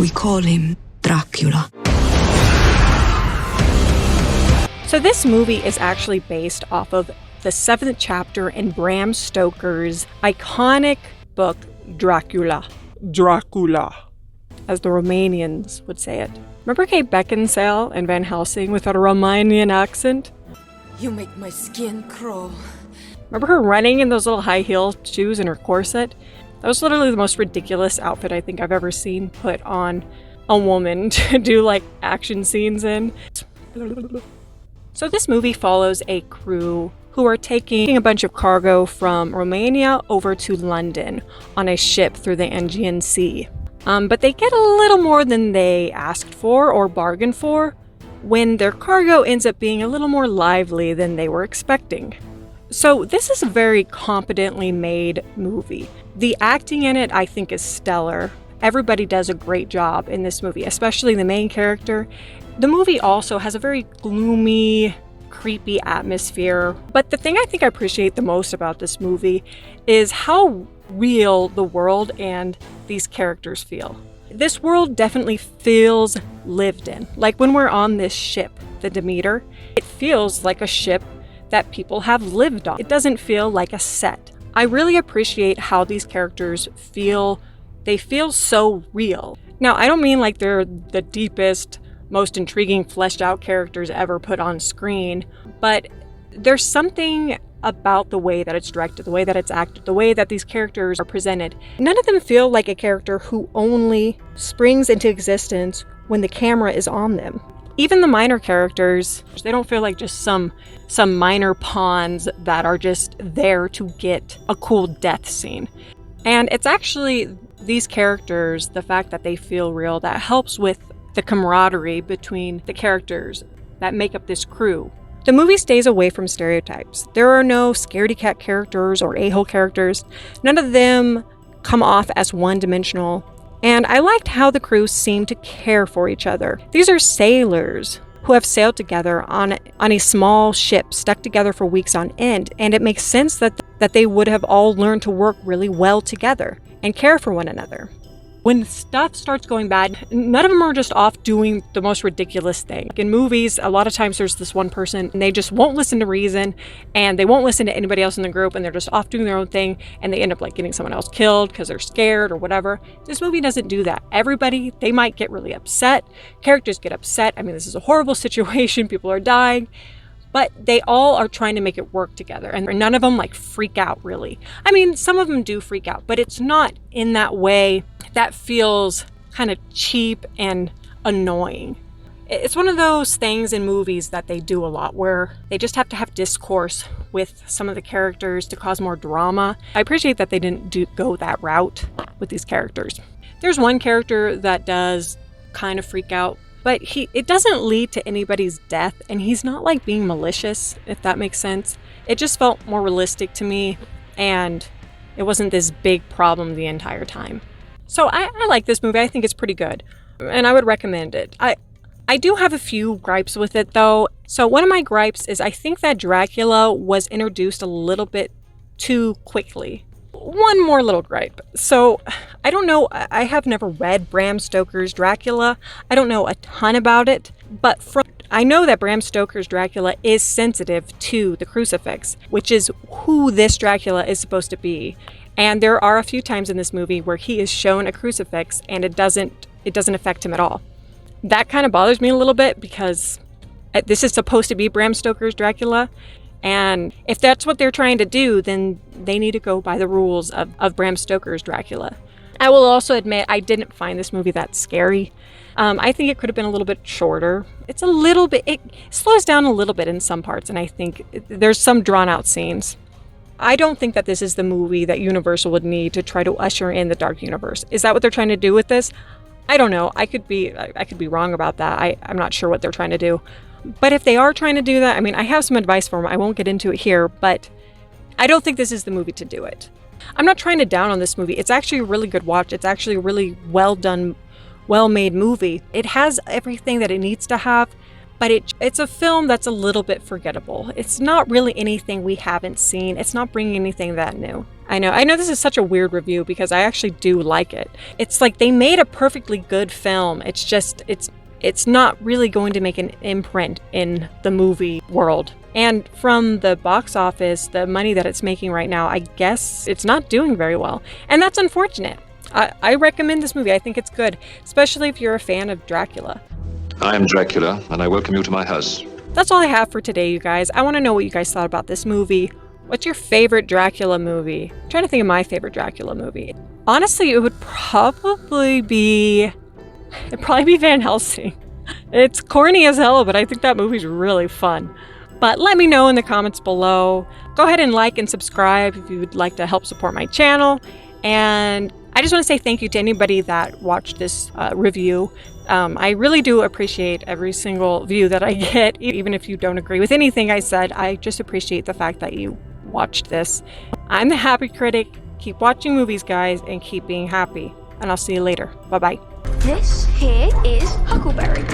We call him Dracula. So this movie is actually based off of the 7th chapter in Bram Stoker's iconic book, Dracula. Dracula, as the Romanians would say it. Remember Kate Beckinsale and Van Helsing with a Romanian accent? You make my skin crawl. Remember her running in those little high heel shoes and her corset? That was literally the most ridiculous outfit I think I've ever seen put on a woman to do like action scenes in. So this movie follows a crew who are taking a bunch of cargo from Romania over to London on a ship through the Aegean Sea. But they get a little more than they asked for or bargained for when their cargo ends up being a little more lively than they were expecting. So this is a very competently made movie. The acting in it, I think, is stellar. Everybody does a great job in this movie, especially the main character. The movie also has a very gloomy, creepy atmosphere. But the thing I think I appreciate the most about this movie is how real the world and these characters feel. This world definitely feels lived in. Like when we're on this ship, the Demeter, it feels like a ship that people have lived on. It doesn't feel like a set. I really appreciate how these characters feel. They feel so real. Now, I don't mean like they're the deepest, most intriguing, fleshed out characters ever put on screen, but there's something about the way that it's directed, the way that it's acted, the way that these characters are presented. None of them feel like a character who only springs into existence when the camera is on them. Even the minor characters, they don't feel like just some minor pawns that are just there to get a cool death scene. And it's actually these characters, the fact that they feel real, that helps with the camaraderie between the characters that make up this crew. The movie stays away from stereotypes. There are no scaredy cat characters or a-hole characters. None of them come off as one-dimensional. And I liked how the crew seemed to care for each other. These are sailors who have sailed together on a small ship, stuck together for weeks on end, and it makes sense that they would have all learned to work really well together and care for one another. When stuff starts going bad, none of them are just off doing the most ridiculous thing. In movies, a lot of times there's this one person and they just won't listen to reason and they won't listen to anybody else in the group and they're just off doing their own thing and they end up like getting someone else killed because they're scared or whatever. This movie doesn't do that. Everybody, they might get really upset. Characters get upset. I mean, this is a horrible situation. People are dying. But they all are trying to make it work together. And none of them like freak out, really. I mean, some of them do freak out, but it's not in that way that feels kind of cheap and annoying. It's one of those things in movies that they do a lot where they just have to have discourse with some of the characters to cause more drama. I appreciate that they didn't go that route with these characters. There's one character that does kind of freak out, but it doesn't lead to anybody's death, and he's not like being malicious, if that makes sense. It just felt more realistic to me, and it wasn't this big problem the entire time. So I like this movie. I think it's pretty good, and I would recommend it. I do have a few gripes with it, though. So one of my gripes is I think that Dracula was introduced a little bit too quickly. One more little gripe. So, I don't know, I have never read Bram Stoker's Dracula. I don't know a ton about it, but I know that Bram Stoker's Dracula is sensitive to the crucifix, which is who this Dracula is supposed to be. And there are a few times in this movie where he is shown a crucifix and it doesn't affect him at all. That kind of bothers me a little bit because this is supposed to be Bram Stoker's Dracula. And if that's what they're trying to do, then they need to go by the rules of Bram Stoker's Dracula. I will also admit I didn't find this movie that scary. I think it could have been a little bit shorter. It slows down a little bit in some parts, and I think there's some drawn out scenes. I don't think that this is the movie that Universal would need to try to usher in the dark universe. Is that what they're trying to do with this? I don't know. I could be wrong about that. I'm not sure what they're trying to do. But if they are trying to do that, I mean, I have some advice for them. I won't get into it here, but I don't think this is the movie to do it. I'm not trying to down on this movie. It's actually a really good watch. It's actually a really well done, well-made movie. It has everything that it needs to have, but it's a film that's a little bit forgettable. It's not really anything we haven't seen. It's not bringing anything that new. I know this is such a weird review because I actually do like it. It's like they made a perfectly good film. It's just, it's not really going to make an imprint in the movie world. And from the box office, the money that it's making right now, I guess it's not doing very well. And that's unfortunate. I recommend this movie. I think it's good, especially if you're a fan of Dracula. I am Dracula, and I welcome you to my house. That's all I have for today, you guys. I want to know what you guys thought about this movie. What's your favorite Dracula movie? I'm trying to think of my favorite Dracula movie. Honestly, it would probably be Van Helsing. It's corny as hell, but I think that movie's really fun. But let me know in the comments below. Go ahead and like and subscribe if you would like to help support my channel. And I just want to say thank you to anybody that watched this review. I really do appreciate every single view that I get, even if you don't agree with anything I said. I just appreciate the fact that you watched this. I'm the Happy Critic. Keep watching movies, guys, and keep being happy. And I'll see you later. Bye-bye. This here is Huckleberry.